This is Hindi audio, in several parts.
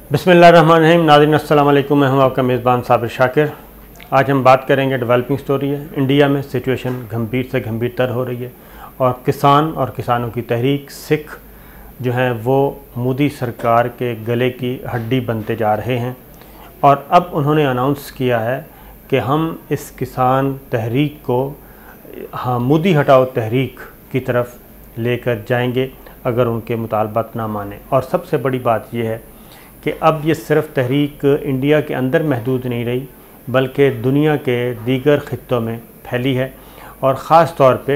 बिस्मिल्लाहिर्रहमानिर्रहीम। नाज़रीन अस्सलाम वालेकुम, मैं हूं आपका मेज़बान साबिर शाकिर। आज हम बात करेंगे डेवलपिंग स्टोरी है। इंडिया में सिचुएशन गंभीर से गंभीरतर हो रही है और किसानों की तहरीक सिख जो हैं वो मोदी सरकार के गले की हड्डी बनते जा रहे हैं। और अब उन्होंने अनाउंस किया है कि हम इस किसान तहरीक को मोदी हटाओ तहरीक की तरफ लेकर जाएंगे अगर उनके मुतालबात ना माने। और सबसे बड़ी बात यह है कि अब ये सिर्फ तहरीक इंडिया के अंदर महदूद नहीं रही बल्कि दुनिया के दीगर ख़ित्तों में फैली है। और ख़ास तौर पे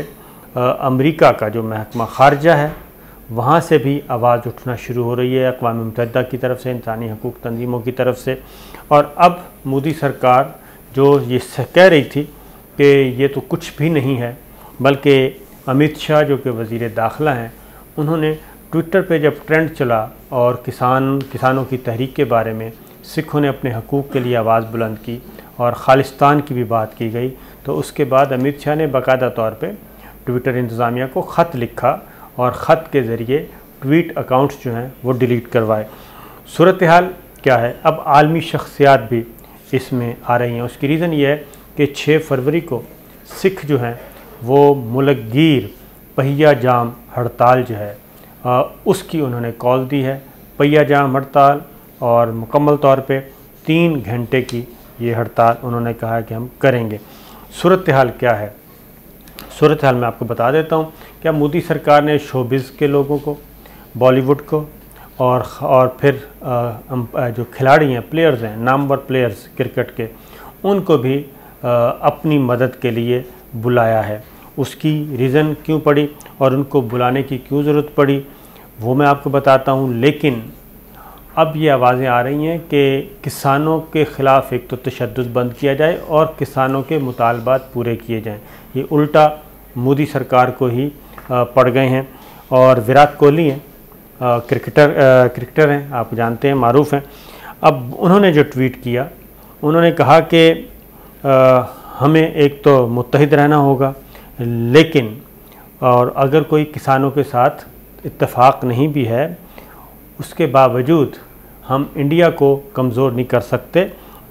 अमेरिका का जो महकमा ख़ारजा है वहाँ से भी आवाज़ उठना शुरू हो रही है, अक़वाम मुत्तहिदा की तरफ से, इंसानी हकूक़ तंजीमों की तरफ से। और अब मोदी सरकार जो ये कह रही थी कि ये तो कुछ भी नहीं है, बल्कि अमित शाह जो कि वज़ीर दाखिला हैं, उन्होंने ट्विटर पे जब ट्रेंड चला और किसानों की तहरीक के बारे में सिखों ने अपने हकूक़ के लिए आवाज़ बुलंद की और खालिस्तान की भी बात की गई, तो उसके बाद अमित शाह ने बाकायदा तौर पे ट्विटर इंतज़ामिया को ख़त लिखा और ख़त के ज़रिए ट्वीट अकाउंट्स जो हैं वो डिलीट करवाए। सूरत हाल क्या है, अब आलमी शख्सियात भी इसमें आ रही हैं। उसकी रीज़न ये है कि 6 फरवरी को सिख जो हैं वो मुल्कगीर पहिया जाम हड़ताल जो है उसकी उन्होंने कॉल दी है। पहिया जाम हड़ताल और मुकम्मल तौर पे 3 घंटे की ये हड़ताल उन्होंने कहा है कि हम करेंगे। सूरत हाल क्या है, सूरत हाल मैं आपको बता देता हूँ। क्या मोदी सरकार ने शोबिज़ के लोगों को, बॉलीवुड को और फिर जो खिलाड़ी हैं, प्लेयर्स हैं, नामवर प्लेयर्स क्रिकेट के, उनको भी अपनी मदद के लिए बुलाया है। उसकी रीज़न क्यों पड़ी और उनको बुलाने की क्यों ज़रूरत पड़ी वो मैं आपको बताता हूँ। लेकिन अब ये आवाज़ें आ रही हैं कि किसानों के ख़िलाफ़ एक तो तशद्दुद बंद किया जाए और किसानों के मुतालबात पूरे किए जाएं। ये उल्टा मोदी सरकार को ही पड़ गए हैं। और विराट कोहली हैं, क्रिकेटर हैं, आप जानते हैं, मारूफ़ हैं। अब उन्होंने जो ट्वीट किया, उन्होंने कहा कि हमें एक तो मुत्तहिद रहना होगा, लेकिन और अगर कोई किसानों के साथ इत्तेफाक नहीं भी है उसके बावजूद हम इंडिया को कमज़ोर नहीं कर सकते।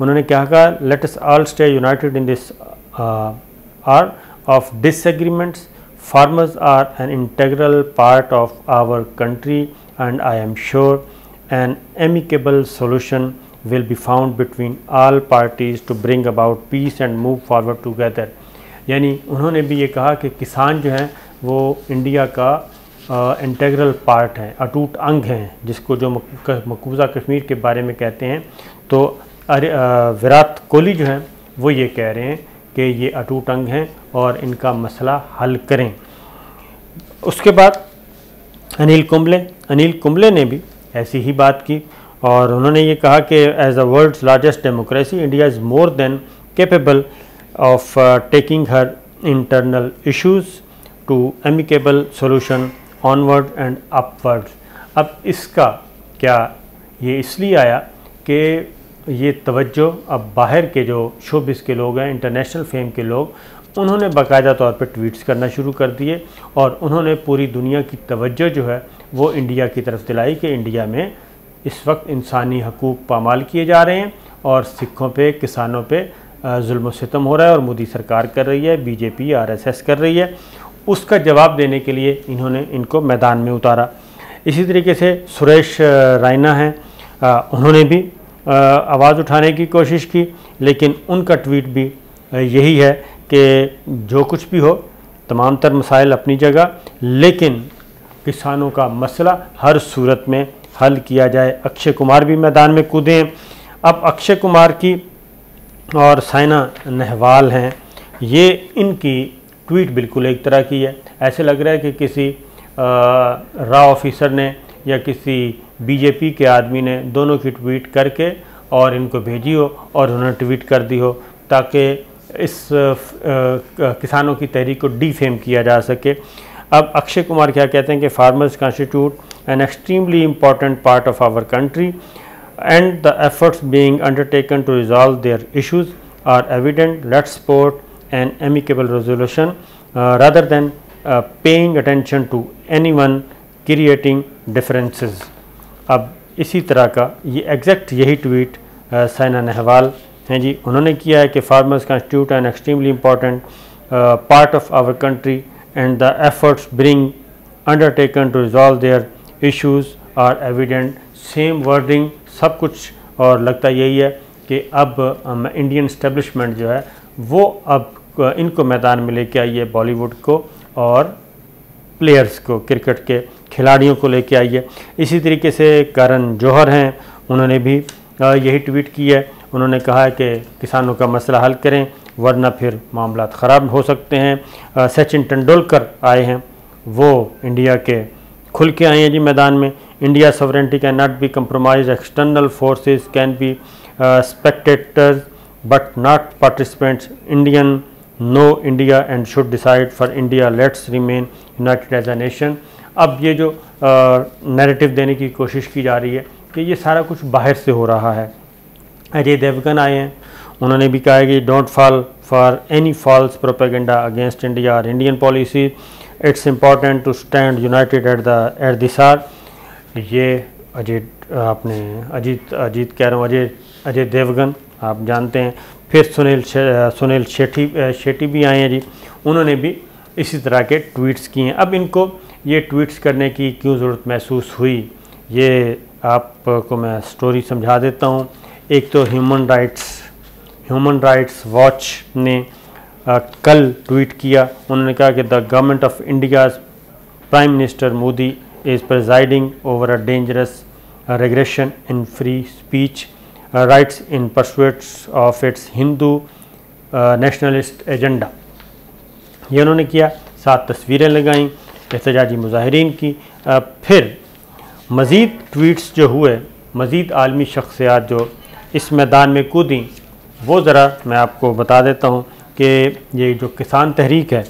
उन्होंने क्या कहा, let us all stay united in this hour of disagreements, farmers are an integral part of our country and I am sure an amicable solution will be found between all parties to bring about peace and move forward together। यानी उन्होंने भी ये कहा कि किसान जो हैं वो इंडिया का इंटीग्रल पार्ट हैं, अटूट अंग हैं, जिसको जो मकबूजा कश्मीर के बारे में कहते हैं। तो विराट कोहली जो हैं वो ये कह रहे हैं कि ये अटूट अंग हैं और इनका मसला हल करें। उसके बाद अनिल कुंबले ने भी ऐसी ही बात की और उन्होंने ये कहा कि as the world's largest democracy India is more than capable of taking her internal issues to amicable solution onward and upward. अब इसका क्या ये इसलिए आया कि ये तवज्जो अब बाहर के जो शोबिस के लोग हैं, इंटरनेशनल फेम के लोग, उन्होंने बाकायदा तौर पर ट्वीट्स करना शुरू कर दिए और उन्होंने पूरी दुनिया की तवज्जो जो है वो इंडिया की तरफ दिलाई कि इंडिया में इस वक्त इंसानी हकूक़ पामाल किए जा रहे हैं और सिखों पे, किसानों पे जुल्म सितम हो रहा है और मोदी सरकार कर रही है, बीजेपी आरएसएस कर रही है। उसका जवाब देने के लिए इन्होंने इनको मैदान में उतारा। इसी तरीके से सुरेश रायना हैं, उन्होंने भी आवाज़ उठाने की कोशिश की, लेकिन उनका ट्वीट भी यही है कि जो कुछ भी हो, तमाम तर मसाइल अपनी जगह, लेकिन किसानों का मसला हर सूरत में हल किया जाए। अक्षय कुमार भी मैदान में कूदे हैं। अब अक्षय कुमार की और साइना नेहवाल हैं, ये इनकी ट्वीट बिल्कुल एक तरह की है। ऐसे लग रहा है कि किसी रॉ ऑफिसर ने या किसी बीजेपी के आदमी ने दोनों की ट्वीट करके और इनको भेजी हो और उन्होंने ट्वीट कर दी हो ताकि इस किसानों की तहरीक को डिफेम किया जा सके। अब अक्षय कुमार क्या कहते हैं कि farmers constitute an extremely important part of our country and the efforts being undertaken to resolve their issues are evident. Let's support an amicable resolution rather than paying attention to anyone creating differences। अब इसी तरह का ये एग्जैक्ट यही ट्वीट साइना नेहवाल हैं जी, उन्होंने किया है कि farmers constitute an extremely important part of our country and the efforts being undertaken to resolve their issues are evident. Same wording सब कुछ, और लगता यही है कि अब इंडियन इस्टेब्लिशमेंट जो है वो अब इनको मैदान में लेके आई है, बॉलीवुड को और प्लेयर्स को, क्रिकेट के खिलाड़ियों को लेके आई है। इसी तरीके से करण जौहर हैं, उन्होंने भी यही ट्वीट किया है। उन्होंने कहा है कि किसानों का मसला हल करें वरना फिर मामला ख़राब हो सकते हैं। सचिन तेंदुलकर आए हैं, वो इंडिया के खुल के आए हैं जी मैदान में। India sovereignty can not be compromise, external forces can be spectators but not participants, Indian know India and should decide for India, let's remain united as a nation. अब ये जो नैरेटिव देने की कोशिश की जा रही है कि ये सारा कुछ बाहर से हो रहा है। अजय देवगन आए हैं, उन्होंने भी कहा है कि don't fall for any false propaganda against India और Indian policy, it's important to stand united at this hour. ये अजीत कह रहा हूँ, अजय देवगन आप जानते हैं। फिर सुनील शेट्टी भी आए हैं जी, उन्होंने भी इसी तरह के ट्वीट्स किए हैं। अब इनको ये ट्वीट्स करने की क्यों ज़रूरत महसूस हुई, ये आपको मैं स्टोरी समझा देता हूँ। एक तो ह्यूमन राइट्स वॉच ने कल ट्वीट किया, उन्होंने कहा कि the government of India's prime minister Modi is presiding over a dangerous regression in free speech rights in pursuit of its Hindu nationalist agenda। ये उन्होंने किया, 7 तस्वीरें लगाईं एहतजाजी मुजाहिरीन की। फिर मज़ीद ट्वीट्स जो हुए, मज़ीद आलमी शख्सियात जो इस मैदान में कूदी, वो ज़रा मैं आपको बता देता हूँ कि ये जो किसान तहरीक है,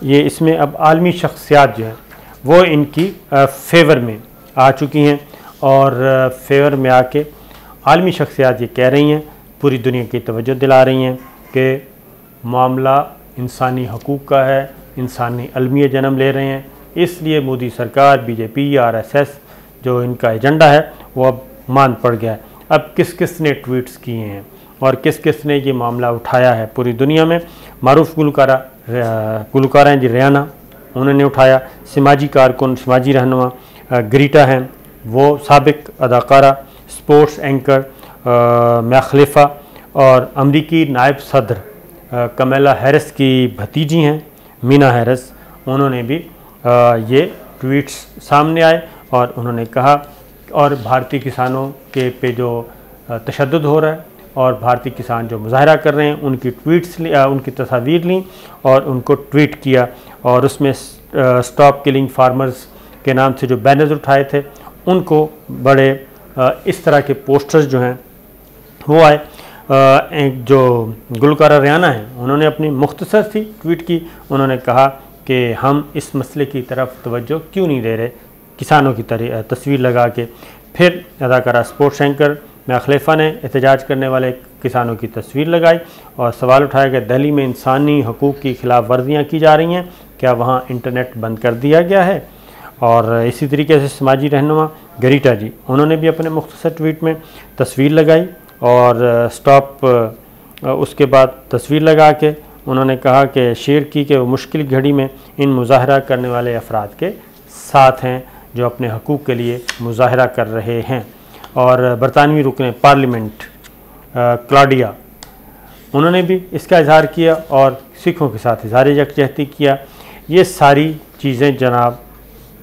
ये इसमें अब आलमी शख्सियात जो है वो इनकी फेवर में आ चुकी हैं, और फेवर में आके आलमी शख्सियात ये कह रही हैं, पूरी दुनिया की तवज्जो दिला रही हैं कि मामला इंसानी हकूक़ का है, इंसानी अलमियत जन्म ले रहे हैं। इसलिए मोदी सरकार, बीजेपी, आरएसएस जो इनका एजेंडा है वो अब मान पड़ गया है। अब किस किस ने ट्वीट्स किए हैं और किस किस ने ये मामला उठाया है पूरी दुनिया में। मारूफ गुलकारा हैं जी रियाना, उन्होंने उठाया। समाजी कारकुन, समाजी रहनुमा ग्रीटा हैं, वो साबिक अदाकारा, स्पोर्ट्स एंकर मिया खलीफा और अमरीकी नायब सदर कमला हैरिस की भतीजी हैं मीना हैरिस, उन्होंने भी ये ट्वीट्स सामने आए और उन्होंने कहा, और भारतीय किसानों के पे जो तशद्दुद हो रहा है और भारतीय किसान जो मुजाहरा कर रहे हैं उनकी ट्वीट्स उनकी तस्वीर ली और उनको ट्वीट किया, और उसमें स्टॉप किलिंग फार्मर्स के नाम से जो बैनर्स उठाए थे उनको बड़े इस तरह के पोस्टर्स जो हैं वो आए। एक जो गुलकारा रियाना है, उन्होंने अपनी मुख्तसर सी ट्वीट की, उन्होंने कहा कि हम इस मसले की तरफ तवज्जो क्यों नहीं दे रहे, किसानों की तस्वीर लगा के। फिर अदाकारा स्पोर्ट्स एंकर मिया खलीफा ने एहतजाज करने वाले किसानों की तस्वीर लगाई और सवाल उठाया कि दिल्ली में इंसानी हकूक़ की खिलाफ वर्जियाँ की जा रही हैं, क्या वहाँ इंटरनेट बंद कर दिया गया है। और इसी तरीके से समाजी रहनुमा गरीटा जी, उन्होंने भी अपने मुख्तसर ट्वीट में तस्वीर लगाई और स्टॉप उसके बाद तस्वीर लगा के उन्होंने कहा कि शेयर की कि वो मुश्किल घड़ी में इन मुजाहरा करने वाले अफराद के साथ हैं जो अपने हकूक़ के लिए मुजाहरा कर रहे हैं। और बरतानवी रुकने पार्लियामेंट क्लॉडिया, उन्होंने भी इसका इजहार किया और सिखों के साथ इजहार यकजहती किया। ये सारी चीज़ें जनाब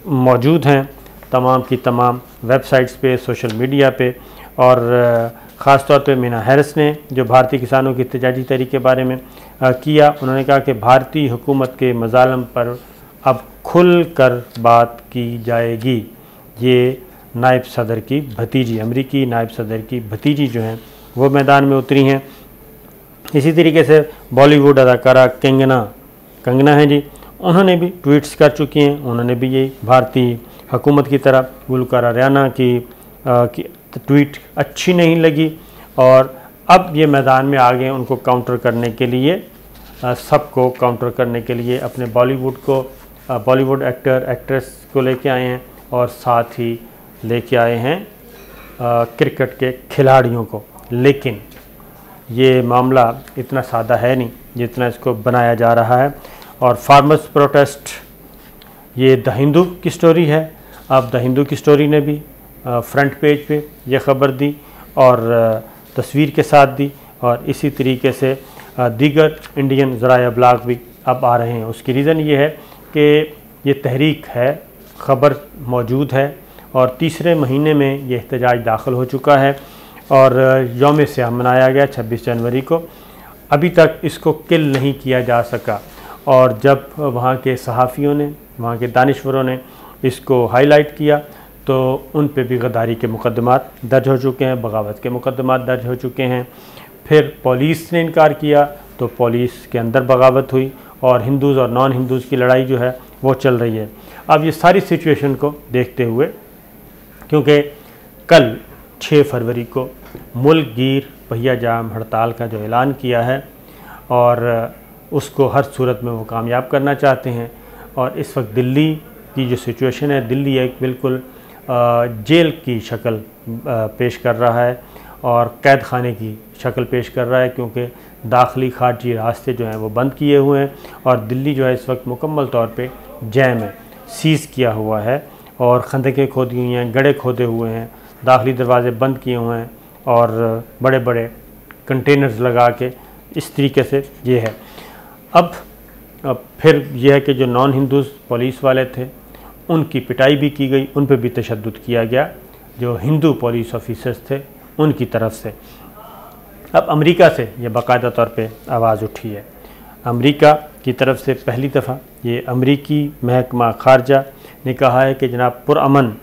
मौजूद हैं तमाम की तमाम वेबसाइट्स पे, सोशल मीडिया पे, और ख़ास तौर पे मीना हैरिस ने जो भारतीय किसानों की एहतजाजी तहरीक के बारे में किया, उन्होंने कहा कि भारतीय हुकूमत के मज़ालम पर अब खुल कर बात की जाएगी। ये नायब सदर की भतीजी, अमरीकी नायब सदर की भतीजी जो हैं वो मैदान में उतरी हैं। इसी तरीके से बॉलीवुड अदाकारा कंगना हैं जी, उन्होंने भी ट्वीट्स कर चुकी हैं, उन्होंने भी ये भारतीय हुकूमत की तरह गुलकारा रियाना की ट्वीट अच्छी नहीं लगी और अब ये मैदान में आ गए उनको काउंटर करने के लिए, सबको काउंटर करने के लिए अपने बॉलीवुड एक्टर एक्ट्रेस को लेके आए हैं और साथ ही लेके आए हैं क्रिकेट के खिलाड़ियों को। लेकिन ये मामला इतना सादा है नहीं जितना इसको बनाया जा रहा है। और फार्मर्स प्रोटेस्ट, ये द हिंदू की स्टोरी है। अब द हिंदू की स्टोरी ने भी फ्रंट पेज पे ये ख़बर दी और तस्वीर के साथ दी, और इसी तरीके से दीगर इंडियन ज़राए अबलाग भी अब आ रहे हैं। उसकी रीज़न ये है कि ये तहरीक है, ख़बर मौजूद है और तीसरे महीने में ये एहतजाज दाखिल हो चुका है और यौम स्याह मनाया गया 26 जनवरी को। अभी तक इसको किल नहीं किया जा सका, और जब वहाँ के सहाफ़ियों ने, वहाँ के दानिश्वरों ने इसको हाईलाइट किया तो उन पे भी गद्दारी के मुकदमात दर्ज हो चुके हैं, बगावत के मुकदमात दर्ज हो चुके हैं। फिर पुलिस ने इनकार किया तो पुलिस के अंदर बगावत हुई और हिंदूज़ और नॉन हिंदूज़ की लड़ाई जो है वो चल रही है। अब ये सारी सिचुएशन को देखते हुए, क्योंकि कल 6 फरवरी को मुल्क गिर पहिया जाम हड़ताल का जो ऐलान किया है और उसको हर सूरत में वो कामयाब करना चाहते हैं, और इस वक्त दिल्ली की जो सिचुएशन है, दिल्ली एक बिल्कुल जेल की शक्ल पेश कर रहा है और कैद खाने की शक्ल पेश कर रहा है, क्योंकि दाखिली खारजी रास्ते जो हैं वो बंद किए हुए हैं और दिल्ली जो है इस वक्त मुकम्मल तौर पे जैम है, सीज़ किया हुआ है और खंदकें खोदी हुई हैं, गड्ढे खोदे हुए हैं, दाखिली दरवाज़े बंद किए हुए हैं और बड़े बड़े कंटेनर्स लगा के इस तरीके से ये है। अब फिर यह है कि जो नॉन हिंदूज़ पुलिस वाले थे उनकी पिटाई भी की गई, उन पर भी तशद्दुद किया गया जो हिंदू पुलिस ऑफिसर्स थे उनकी तरफ से। अब अमेरिका से ये बाकायदा तौर पे आवाज़ उठी है। अमेरिका की तरफ से पहली दफ़ा ये अमेरिकी महकमा खारजा ने कहा है कि जनाब पुरअमन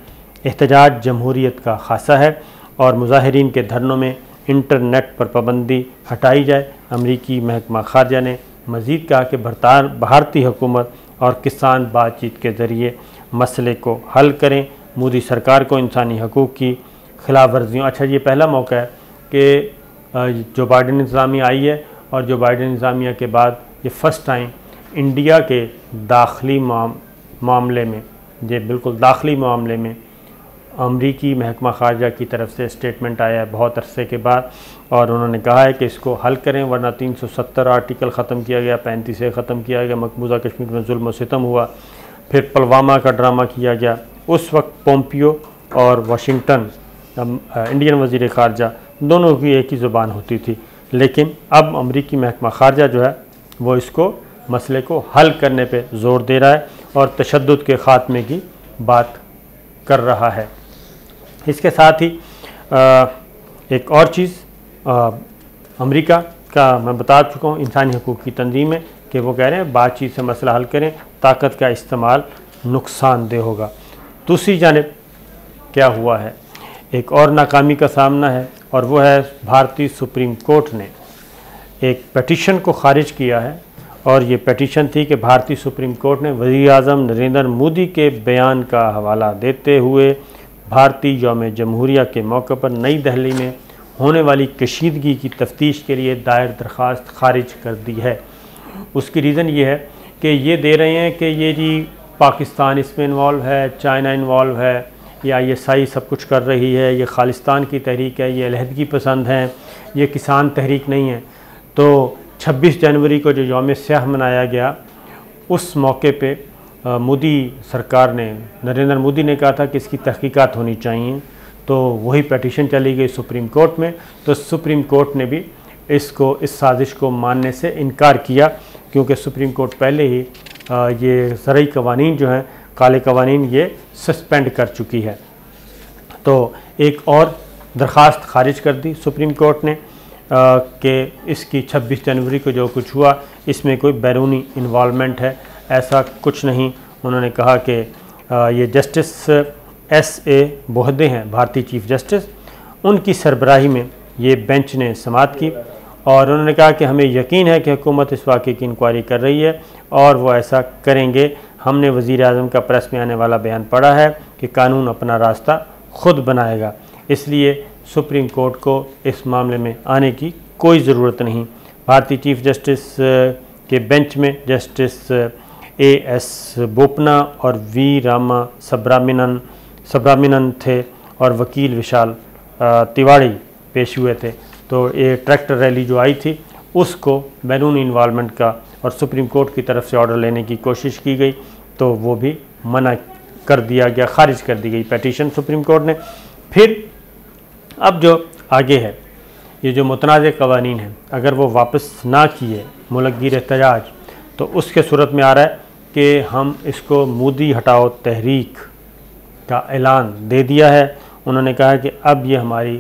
एहतजाज जमहूरियत का खासा है और मुजाहिरीन के धरनों में इंटरनेट पर पाबंदी हटाई जाए। अमेरिकी महकमा खारजा ने मज़ीद कहा कि भारतीय हुकूमत और किसान बातचीत के ज़रिए मसले को हल करें। मोदी सरकार को इंसानी हकूक़ की खिलाफ वर्जियों, अच्छा ये पहला मौका है कि जो बाइडेन इंतज़ामिया आई है और जो बाइडेन इंतज़ामिया के बाद ये फ़र्स्ट टाइम इंडिया के दाखिली मामले में, ये बिल्कुल दाखिली मामले में अमरीकी महकमा खारजा की तरफ से स्टेटमेंट आया है बहुत अरसे के बाद, और उन्होंने कहा है कि इसको हल करें वरना 370 आर्टिकल ख़त्म किया गया, 35 ख़त्म किया गया, मकबूजा कश्मीर में जुल्म व सितम हुआ, फिर पुलवामा का ड्रामा किया गया। उस वक्त पोम्पियो और वाशिंगटन इंडियन वज़ीर ख़ारजा दोनों की एक ही ज़ुबान होती थी, लेकिन अब अमरीकी महकमा खारजा जो है वो इसको मसले को हल करने पे ज़ोर दे रहा है और तशद्दुद के ख़ात्मे की बात कर रहा है। इसके साथ ही एक और चीज़ अमेरिका का मैं बता चुका हूँ, इंसानी हकूक़ की तंजीम है कि वो कह रहे हैं बातचीत से मसला हल करें, ताकत का इस्तेमाल नुकसानदेह होगा। दूसरी जानिब क्या हुआ है, एक और नाकामी का सामना है और वो है भारतीय सुप्रीम कोर्ट ने एक पेटिशन को ख़ारिज किया है, और ये पेटिशन थी कि भारतीय सुप्रीम कोर्ट ने वज़ीर-ए-आज़म नरेंद्र मोदी के बयान का हवाला देते हुए भारतीय यौम जमहूरिया के मौके पर नई दिल्ली में होने वाली कशीदगी की तफ्तीश के लिए दायर दरख्वास्त खारिज कर दी है। उसकी रीज़न ये है कि ये दे रहे हैं कि ये जी पाकिस्तान इसमें इन्वॉल्व है, चाइना इन्वॉल्व है, या ISI सब कुछ कर रही है, ये खालिस्तान की तहरीक है, ये अलहदगी पसंद हैं, ये किसान तहरीक नहीं है। तो 26 जनवरी को जो यौम स्याह मनाया गया उस मौके पे मोदी सरकार ने, नरेंद्र मोदी ने कहा था कि इसकी तहकीकात होनी चाहिए, तो वही पेटिशन चली गई सुप्रीम कोर्ट में। तो सुप्रीम कोर्ट ने भी इसको, इस साजिश को मानने से इनकार किया, क्योंकि सुप्रीम कोर्ट पहले ही ये ज़रई कवानीन जो हैं, काले कवानीन, ये सस्पेंड कर चुकी है। तो एक और दरख्वास्त खारिज कर दी सुप्रीम कोर्ट ने कि इसकी 26 जनवरी को जो कुछ हुआ इसमें कोई बैरूनी इन्वॉल्वमेंट है, ऐसा कुछ नहीं। उन्होंने कहा कि ये जस्टिस SA बोहदे हैं, भारतीय चीफ जस्टिस, उनकी सरबराही में ये बेंच ने समाअत की और उन्होंने कहा कि हमें यकीन है कि हुकूमत इस वाक़े की इंक्वायरी कर रही है और वो ऐसा करेंगे। हमने वज़ीर-ए-आज़म का प्रेस में आने वाला बयान पढ़ा है कि कानून अपना रास्ता खुद बनाएगा, इसलिए सुप्रीम कोर्ट को इस मामले में आने की कोई ज़रूरत नहीं। भारतीय चीफ जस्टिस के बेंच में जस्टिस AS बोपना और V रामा सुब्रमण्यन थे और वकील विशाल तिवाड़ी पेश हुए थे। तो ये ट्रैक्टर रैली जो आई थी उसको बैरून इन्वॉल्वमेंट का और सुप्रीम कोर्ट की तरफ से ऑर्डर लेने की कोशिश की गई, तो वो भी मना कर दिया गया, खारिज कर दी गई पेटिशन सुप्रीम कोर्ट ने। फिर अब जो आगे है, ये जो मुतनाज़ कवानीन हैं, अगर वो वापस ना किए मुलक्कीर एहतजाज, तो उसके सूरत में आ रहा है कि हम इसको मोदी हटाओ तहरीक का ऐलान दे दिया है। उन्होंने कहा है कि अब ये हमारी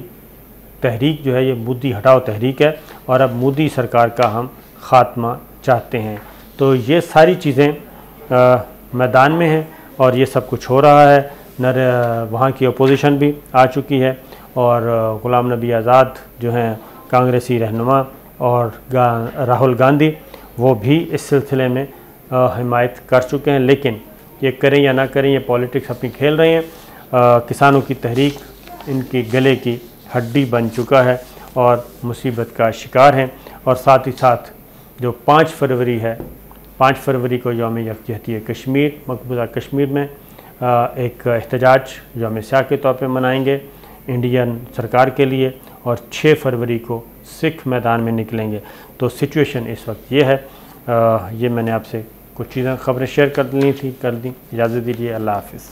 तहरीक जो है ये मोदी हटाओ तहरीक है और अब मोदी सरकार का हम ख़ात्मा चाहते हैं। तो ये सारी चीज़ें मैदान में हैं और ये सब कुछ हो रहा है। वहाँ की अपोजिशन भी आ चुकी है और ग़ुलाम नबी आज़ाद जो हैं कांग्रेसी रहनुमा और राहुल गांधी वो भी इस सिलसिले में हिमायत कर चुके हैं। लेकिन ये करें या ना करें, ये पॉलिटिक्स अपनी खेल रहे हैं। किसानों की तहरीक इनकी गले की हड्डी बन चुका है और मुसीबत का शिकार हैं। और साथ ही साथ जो 5 फरवरी है, 5 फरवरी को यौम यकजहती कश्मीर, मकबूजा कश्मीर में एक एहतजाज यौम स्याह के तौर पे मनाएंगे इंडियन सरकार के लिए, और 6 फरवरी को सिख मैदान में निकलेंगे। तो सिचुएशन इस वक्त ये है। ये मैंने आपसे कुछ चीज़ें खबरें शेयर कर दी। इजाज़त दीजिए, अल्लाह हाफ़िज़।